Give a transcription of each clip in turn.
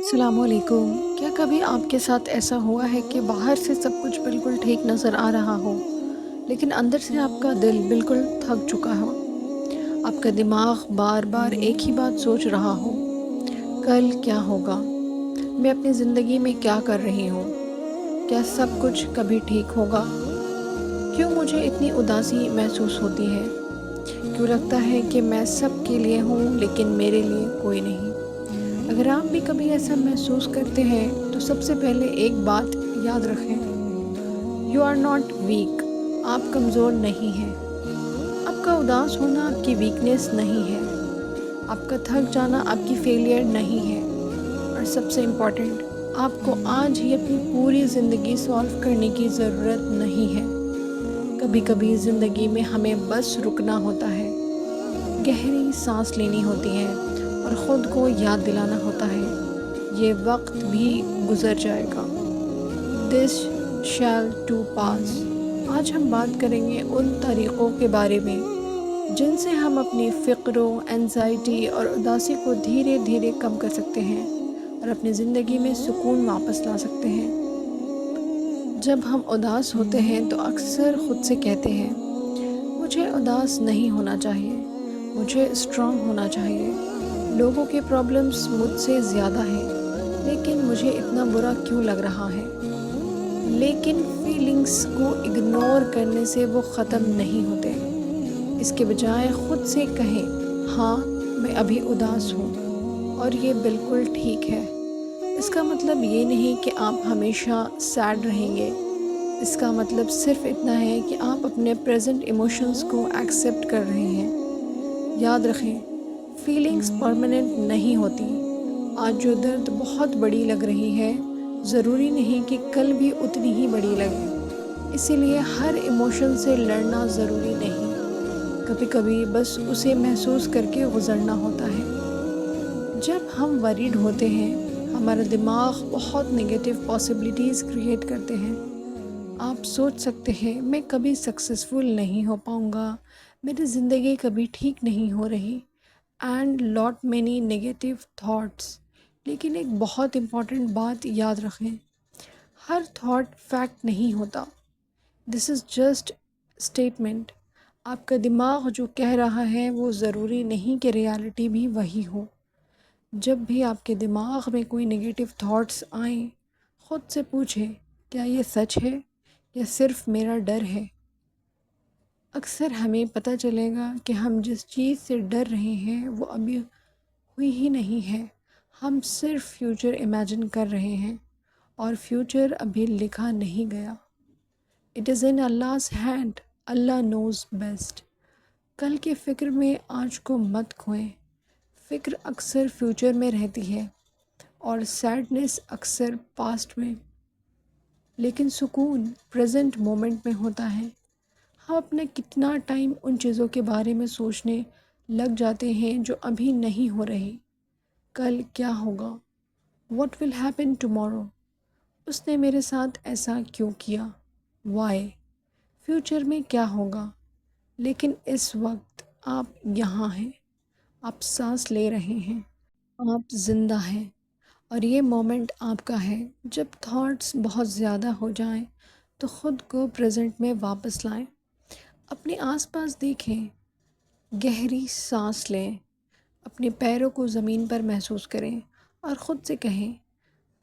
السلام علیکم۔ کیا کبھی آپ کے ساتھ ایسا ہوا ہے کہ باہر سے سب کچھ بالکل ٹھیک نظر آ رہا ہو، لیکن اندر سے آپ کا دل بالکل تھک چکا ہو؟ آپ کا دماغ بار بار ایک ہی بات سوچ رہا ہو، کل کیا ہوگا؟ میں اپنی زندگی میں کیا کر رہی ہوں؟ کیا سب کچھ کبھی ٹھیک ہوگا؟ کیوں مجھے اتنی اداسی محسوس ہوتی ہے؟ کیوں لگتا ہے کہ میں سب کے لیے ہوں لیکن میرے لیے کوئی نہیں؟ اگر آپ بھی کبھی ایسا محسوس کرتے ہیں تو سب سے پہلے ایک بات یاد رکھیں، یو آر ناٹ ویک۔ آپ کمزور نہیں ہیں۔ آپ کا اداس ہونا آپ کی ویکنیس نہیں ہے۔ آپ کا تھک جانا آپ کی فیلئر نہیں ہے۔ اور سب سے امپورٹنٹ، آپ کو آج ہی اپنی پوری زندگی سالو کرنے کی ضرورت نہیں ہے۔ کبھی کبھی زندگی میں ہمیں بس رکنا ہوتا ہے، گہری سانس لینی ہوتی ہے اور خود کو یاد دلانا ہوتا ہے یہ وقت بھی گزر جائے گا۔ This shall to pass. آج ہم بات کریں گے ان طریقوں کے بارے میں جن سے ہم اپنی فکروں، انزائٹی اور اداسی کو دھیرے دھیرے کم کر سکتے ہیں اور اپنی زندگی میں سکون واپس لا سکتے ہیں۔ جب ہم اداس ہوتے ہیں تو اکثر خود سے کہتے ہیں، مجھے اداس نہیں ہونا چاہیے، مجھے اسٹرانگ ہونا چاہیے، لوگوں کے پرابلمس مجھ سے زیادہ ہیں، لیکن مجھے اتنا برا کیوں لگ رہا ہے؟ لیکن فیلنگس کو اگنور کرنے سے وہ ختم نہیں ہوتے۔ اس کے بجائے خود سے کہیں، ہاں میں ابھی اداس ہوں اور یہ بالکل ٹھیک ہے۔ اس کا مطلب یہ نہیں کہ آپ ہمیشہ سیڈ رہیں گے، اس کا مطلب صرف اتنا ہے کہ آپ اپنے پریزنٹ ایموشنز کو ایکسیپٹ کر رہے ہیں۔ یاد رکھیں، فیلنگز پرماننٹ نہیں ہوتی۔ آج جو درد بہت بڑی لگ رہی ہے، ضروری نہیں کہ کل بھی اتنی ہی بڑی لگے۔ اسی لیے ہر ایموشن سے لڑنا ضروری نہیں، کبھی کبھی بس اسے محسوس کر کے گزرنا ہوتا ہے۔ جب ہم وریڈ ہوتے ہیں، ہمارا دماغ بہت نگیٹو پاسبلٹیز کریٹ کرتے ہیں۔ آپ سوچ سکتے ہیں، میں کبھی سکسیزفل نہیں ہو پاؤں گا، میری زندگی کبھی ٹھیک نہیں ہو رہی، and lot many negative thoughts. لیکن ایک بہت امپورٹنٹ بات یاد رکھیں، ہر تھاٹ فیکٹ نہیں ہوتا۔ دس از جسٹ اسٹیٹمنٹ۔ آپ کا دماغ جو کہہ رہا ہے وہ ضروری نہیں کہ ریالٹی بھی وہی ہو۔ جب بھی آپ کے دماغ میں کوئی نگیٹو تھاٹس آئیں، خود سے پوچھیں، کیا یہ سچ ہے یا صرف میرا ڈر ہے؟ اکثر ہمیں پتہ چلے گا کہ ہم جس چیز سے ڈر رہے ہیں وہ ابھی ہوئی ہی نہیں ہے، ہم صرف فیوچر امیجن کر رہے ہیں اور فیوچر ابھی لکھا نہیں گیا۔ It is in Allah's hand, Allah knows best. کل کے فکر میں آج کو مت کھوئیں۔ فکر اکثر فیوچر میں رہتی ہے اور سیڈنس اکثر پاسٹ میں، لیکن سکون پریزنٹ مومنٹ میں ہوتا ہے۔ ہم اپنا کتنا ٹائم ان چیزوں کے بارے میں سوچنے لگ جاتے ہیں جو ابھی نہیں ہو رہی۔ کل کیا ہوگا؟ What will happen tomorrow? اس نے میرے ساتھ ایسا کیوں کیا؟ وائی؟ فیوچر میں کیا ہوگا؟ لیکن اس وقت آپ یہاں ہیں، آپ سانس لے رہے ہیں، آپ زندہ ہیں، اور یہ مومنٹ آپ کا ہے۔ جب تھاٹس بہت زیادہ ہو جائیں تو خود کو پریزنٹ میں واپس لائیں، اپنے آس پاس دیکھیں، گہری سانس لیں، اپنے پیروں کو زمین پر محسوس کریں اور خود سے کہیں،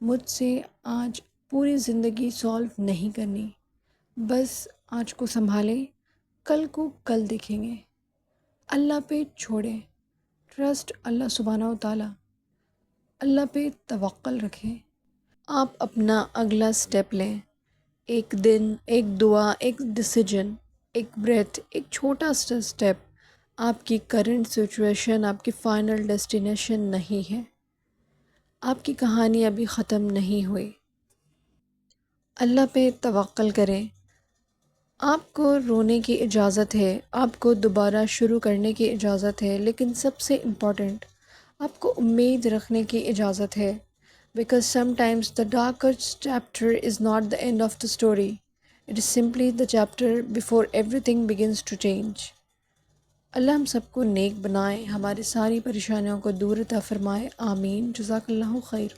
مجھ سے آج پوری زندگی سالو نہیں کرنی، بس آج کو سنبھالیں، کل کو کل دیکھیں گے۔ اللہ پہ چھوڑیں، ٹرسٹ اللہ سبحانہ و تعالیٰ، اللہ پہ توکل رکھیں۔ آپ اپنا اگلا سٹیپ لیں، ایک دن، ایک دعا، ایک ڈیسیجن، ایک بریتھ، ایک چھوٹا سا سٹیپ۔ آپ کی کرنٹ سچویشن آپ کی فائنل ڈیسٹینیشن نہیں ہے۔ آپ کی کہانی ابھی ختم نہیں ہوئی۔ اللہ پہ توکل کریں۔ آپ کو رونے کی اجازت ہے، آپ کو دوبارہ شروع کرنے کی اجازت ہے، لیکن سب سے امپورٹنٹ، آپ کو امید رکھنے کی اجازت ہے۔ Because sometimes the darkest chapter is not the end of the story. It is simply the chapter before everything begins to change. اللہ ہم سب کو نیک بنائے، ہماری ساری پریشانیوں کو دور عطا فرمائے، آمین۔ جزاک اللہ خیر۔